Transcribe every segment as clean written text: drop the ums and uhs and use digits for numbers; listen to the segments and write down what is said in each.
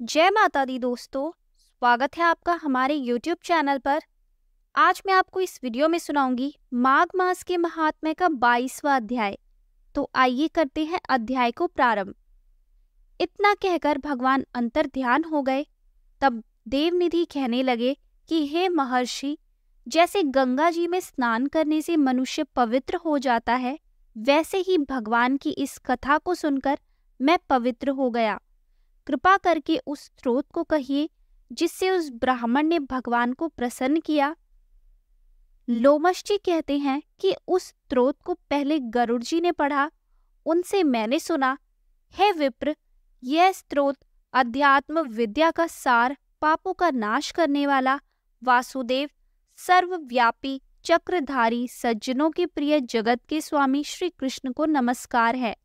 जय माता दी दोस्तों। स्वागत है आपका हमारे YouTube चैनल पर। आज मैं आपको इस वीडियो में सुनाऊंगी माघ मास के महात्म्य का 22वां अध्याय। तो आइए करते हैं अध्याय को प्रारंभ। इतना कहकर भगवान अंतर ध्यान हो गए। तब देवनिधि कहने लगे कि हे महर्षि, जैसे गंगा जी में स्नान करने से मनुष्य पवित्र हो जाता है, वैसे ही भगवान की इस कथा को सुनकर मैं पवित्र हो गया। कृपा करके उस स्रोत को कहिए जिससे उस ब्राह्मण ने भगवान को प्रसन्न किया। लोमश जी कहते हैं कि उस स्रोत को पहले गरुड़ जी ने पढ़ा। उनसे मैंने सुना, हे विप्र, यह स्रोत अध्यात्म विद्या का सार, पापों का नाश करने वाला, वासुदेव, सर्वव्यापी, चक्रधारी, सज्जनों के प्रिय, जगत के स्वामी श्री कृष्ण को नमस्कार है।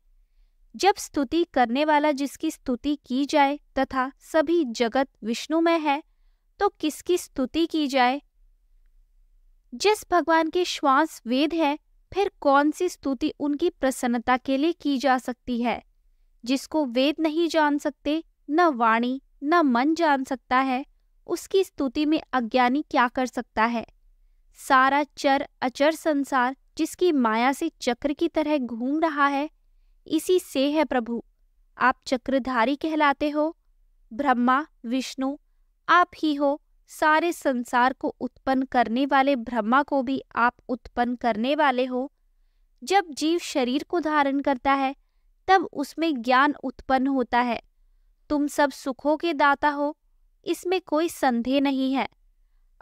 जब स्तुति करने वाला जिसकी स्तुति की जाए तथा सभी जगत विष्णुमय है, तो किसकी स्तुति की जाए? जिस भगवान के श्वास वेद है, फिर कौन सी स्तुति उनकी प्रसन्नता के लिए की जा सकती है? जिसको वेद नहीं जान सकते, न वाणी न मन जान सकता है, उसकी स्तुति में अज्ञानी क्या कर सकता है? सारा चर अचर संसार जिसकी माया से चक्र की तरह घूम रहा है, इसी से है प्रभु। आप चक्रधारी कहलाते हो। ब्रह्मा विष्णु आप ही हो। सारे संसार को उत्पन्न करने वाले ब्रह्मा को भी आप उत्पन्न करने वाले हो। जब जीव शरीर को धारण करता है, तब उसमें ज्ञान उत्पन्न होता है। तुम सब सुखों के दाता हो, इसमें कोई संदेह नहीं है।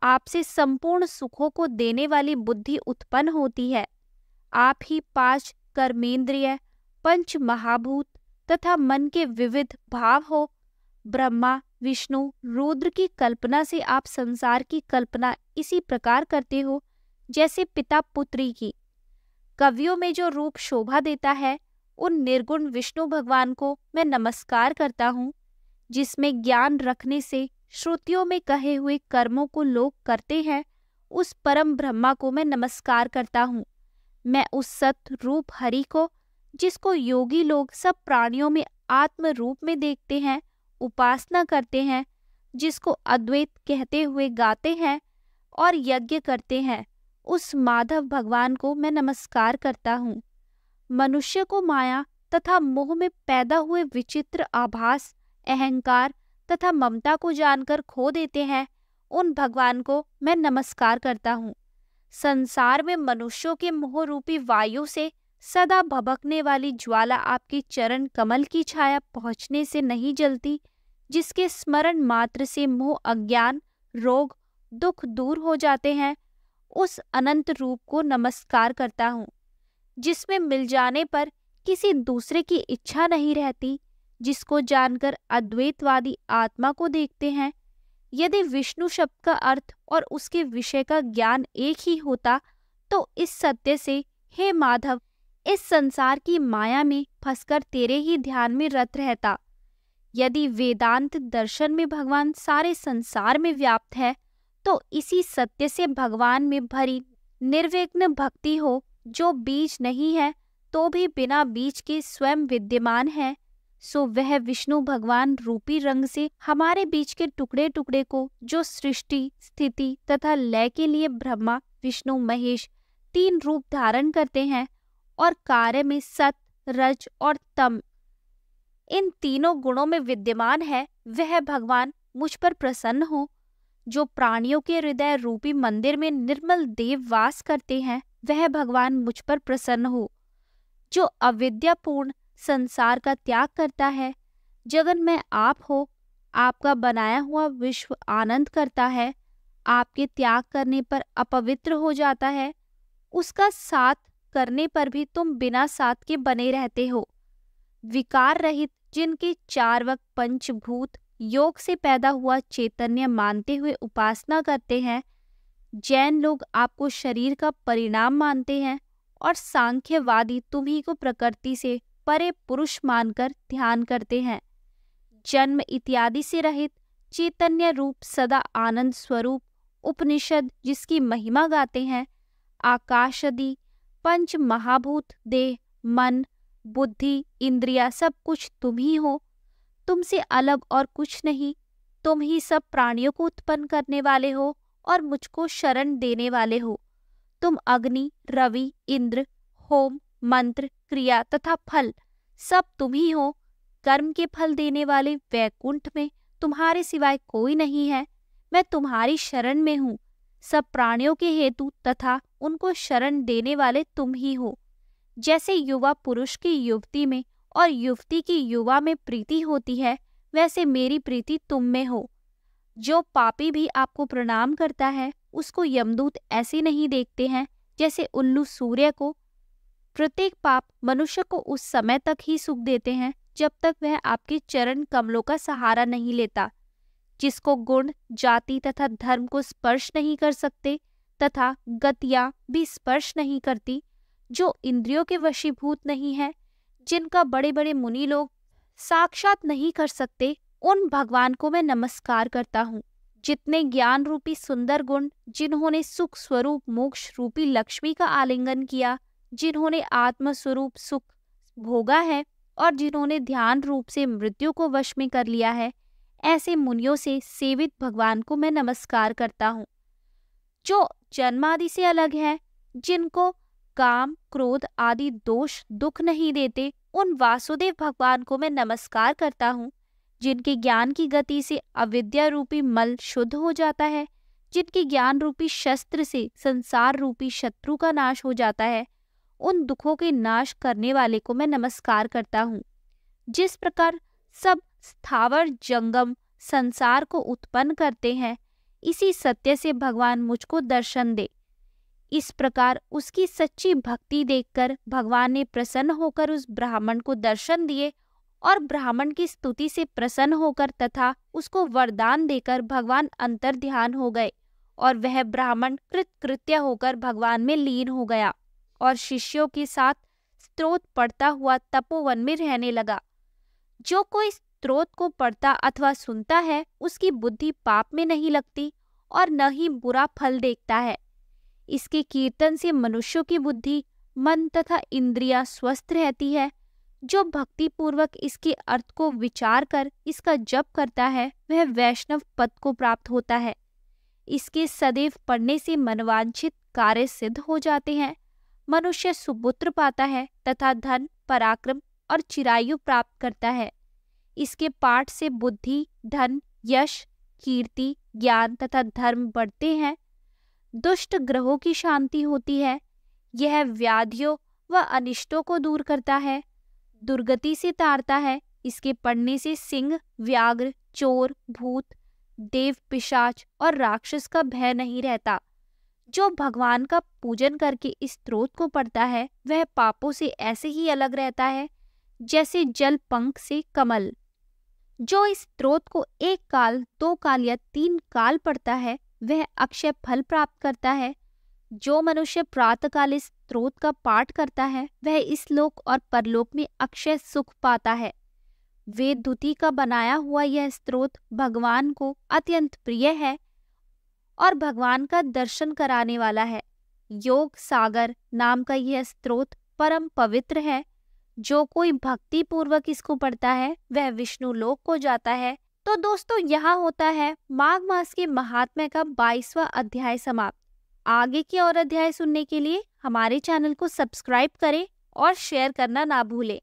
आपसे संपूर्ण सुखों को देने वाली बुद्धि उत्पन्न होती है। आप ही 5 कर्मेंद्रिय, 5 महाभूत तथा मन के विविध भाव हो। ब्रह्मा विष्णु रुद्र की कल्पना से आप संसार की कल्पना इसी प्रकार करते हो जैसे पिता पुत्री की। कवियों में जो रूप शोभा देता है, उन निर्गुण विष्णु भगवान को मैं नमस्कार करता हूँ। जिसमें ज्ञान रखने से श्रुतियों में कहे हुए कर्मों को लोग करते हैं, उस परम ब्रह्मा को मैं नमस्कार करता हूँ। मैं उस सत रूप हरि को, जिसको योगी लोग सब प्राणियों में आत्म रूप में देखते हैं, उपासना करते हैं, जिसको अद्वैत कहते हुए गाते हैं और यज्ञ करते हैं, उस माधव भगवान को मैं नमस्कार करता हूँ। मनुष्य को माया तथा मोह में पैदा हुए विचित्र आभास, अहंकार तथा ममता को जानकर खो देते हैं, उन भगवान को मैं नमस्कार करता हूँ। संसार में मनुष्यों के मोह रूपी वायु से सदा भभकने वाली ज्वाला आपकी चरण कमल की छाया पहुँचने से नहीं जलती, जिसके स्मरण मात्र से मोह, अज्ञान, रोग, दुख दूर हो जाते हैं, उस अनंत रूप को नमस्कार करता हूँ। जिसमें मिल जाने पर किसी दूसरे की इच्छा नहीं रहती, जिसको जानकर अद्वैतवादी आत्मा को देखते हैं। यदि विष्णु शब्द का अर्थ और उसके विषय का ज्ञान एक ही होता, तो इस सत्य से, हे माधव, इस संसार की माया में फंसकर तेरे ही ध्यान में रत रहता। यदि वेदांत दर्शन में भगवान सारे संसार में व्याप्त है, तो इसी सत्य से भगवान में भरी निर्विघ्न भक्ति हो, जो बीज नहीं है तो भी बिना बीज के स्वयं विद्यमान है, सो वह विष्णु भगवान रूपी रंग से हमारे बीच के टुकड़े टुकड़े को, जो सृष्टि स्थिति तथा लय के लिए ब्रह्मा विष्णु महेश 3 रूप धारण करते हैं और कार्य में सत रज और तम, इन तीनों गुणों में विद्यमान है, वह भगवान मुझ पर प्रसन्न हो। जो प्राणियों के हृदय रूपी मंदिर में निर्मल देव वास करते हैं, वह भगवान मुझ पर प्रसन्न हो। जो अविद्यापूर्ण संसार का त्याग करता है, जगन्मय आप हो, आपका बनाया हुआ विश्व आनंद करता है, आपके त्याग करने पर अपवित्र हो जाता है, उसका साथ करने पर भी तुम बिना साथ के बने रहते हो। विकार रहित, जिनके 4 वक्त पंचभूत योग से पैदा हुआ चैतन्य मानते हुए उपासना करते हैं, जैन लोग आपको शरीर का परिणाम मानते हैं और सांख्यवादी तुम्ही को प्रकृति से परे पुरुष मानकर ध्यान करते हैं। जन्म इत्यादि से रहित चैतन्य रूप सदा आनंद स्वरूप उपनिषद जिसकी महिमा गाते हैं, आकाशादि 5 महाभूत देह, मन, बुद्धि, इंद्रिया सब कुछ तुम ही हो। तुमसे अलग और कुछ नहीं। तुम ही सब प्राणियों को उत्पन्न करने वाले हो और मुझको शरण देने वाले हो। तुम अग्नि, रवि, इंद्र, होम, मंत्र, क्रिया तथा फल सब तुम ही हो। कर्म के फल देने वाले वैकुंठ में तुम्हारे सिवाय कोई नहीं है। मैं तुम्हारी शरण में हूँ। सब प्राणियों के हेतु तथा उनको शरण देने वाले तुम ही हो। जैसे युवा पुरुष की युवती में और युवती की युवा में प्रीति होती है, वैसे मेरी प्रीति तुम में हो। जो पापी भी आपको प्रणाम करता है, उसको यमदूत ऐसे नहीं देखते हैं जैसे उल्लू सूर्य को। प्रत्येक पाप मनुष्य को उस समय तक ही सुख देते हैं जब तक वह आपके चरण कमलों का सहारा नहीं लेता। जिसको गुण, जाति तथा धर्म को स्पर्श नहीं कर सकते तथा गतियां भी स्पर्श नहीं करती, जो इंद्रियों के वशीभूत नहीं है, जिनका बड़े बड़े मुनि लोग साक्षात नहीं कर सकते, उन भगवान को मैं नमस्कार करता हूँ। जितने ज्ञान रूपी सुंदर गुण, जिन्होंने सुख स्वरूप मोक्ष रूपी लक्ष्मी का आलिंगन किया, जिन्होंने आत्म स्वरूप सुख भोगा है और जिन्होंने ध्यान रूप से मृत्यु को वश में कर लिया है, ऐसे मुनियों से सेवित भगवान को मैं नमस्कार करता हूँ। जो जन्मादि से अलग है, जिनको काम, क्रोध आदि दोष दुख नहीं देते, उन वासुदेव भगवान को मैं नमस्कार करता हूँ। जिनके ज्ञान की गति से अविद्या रूपी मल शुद्ध हो जाता है, जिनके ज्ञान रूपी शस्त्र से संसार रूपी शत्रु का नाश हो जाता है, उन दुखों के नाश करने वाले को मैं नमस्कार करता हूँ। जिस प्रकार सब स्थावर जंगम संसार को उत्पन्न करते हैं, इसी सत्य से भगवान मुझको दर्शन दे। इस प्रकार उसकी सच्ची भक्ति देखकर भगवान ने प्रसन्न होकर उस ब्राह्मण को दर्शन दिए और ब्राह्मण की स्तुति से प्रसन्न होकर तथा उसको वरदान देकर भगवान अंतर ध्यान हो गए और वह ब्राह्मण कृतकृत्य होकर भगवान में लीन हो गया और शिष्यों के साथ स्तोत्र पढ़ता हुआ तपोवन में रहने लगा। जो कोई स्तोत्र को पढ़ता अथवा सुनता है, उसकी बुद्धि पाप में नहीं लगती और न ही बुरा फल देखता है। इसके कीर्तन से मनुष्यों की बुद्धि, मन तथा इंद्रियां स्वस्थ रहती है। जो भक्ति पूर्वक इसके अर्थ को विचार कर इसका जप करता है, वह वैष्णव पद को प्राप्त होता है। इसके सदैव पढ़ने से मनवांछित कार्य सिद्ध हो जाते हैं। मनुष्य सुपुत्र पाता है तथा धन, पराक्रम और चिरायु प्राप्त करता है। इसके पाठ से बुद्धि, धन, यश, कीर्ति, ज्ञान तथा धर्म बढ़ते हैं। दुष्ट ग्रहों की शांति होती है। यह व्याधियों व अनिष्टों को दूर करता है, दुर्गति से तारता है। इसके पढ़ने से सिंह, व्याघ्र, चोर, भूत, देव, पिशाच और राक्षस का भय नहीं रहता। जो भगवान का पूजन करके इस स्तोत्र को पढ़ता है, वह पापों से ऐसे ही अलग रहता है जैसे जल पंख से कमल। जो इस स्तोत्र को 1 काल, 2 काल या 3 काल पढ़ता है, वह अक्षय फल प्राप्त करता है। जो मनुष्य प्रातःकाल इस स्तोत्र का पाठ करता है, वह इस लोक और परलोक में अक्षय सुख पाता है। वेददूती का बनाया हुआ यह स्तोत्र भगवान को अत्यंत प्रिय है और भगवान का दर्शन कराने वाला है। योग सागर नाम का यह स्तोत्र परम पवित्र है। जो कोई भक्ति पूर्वक इसको पढ़ता है, वह विष्णु लोक को जाता है। तो दोस्तों, यहाँ होता है माघ मास के महात्म्य का 22वां अध्याय समाप्त। आगे के और अध्याय सुनने के लिए हमारे चैनल को सब्सक्राइब करें और शेयर करना ना भूलें।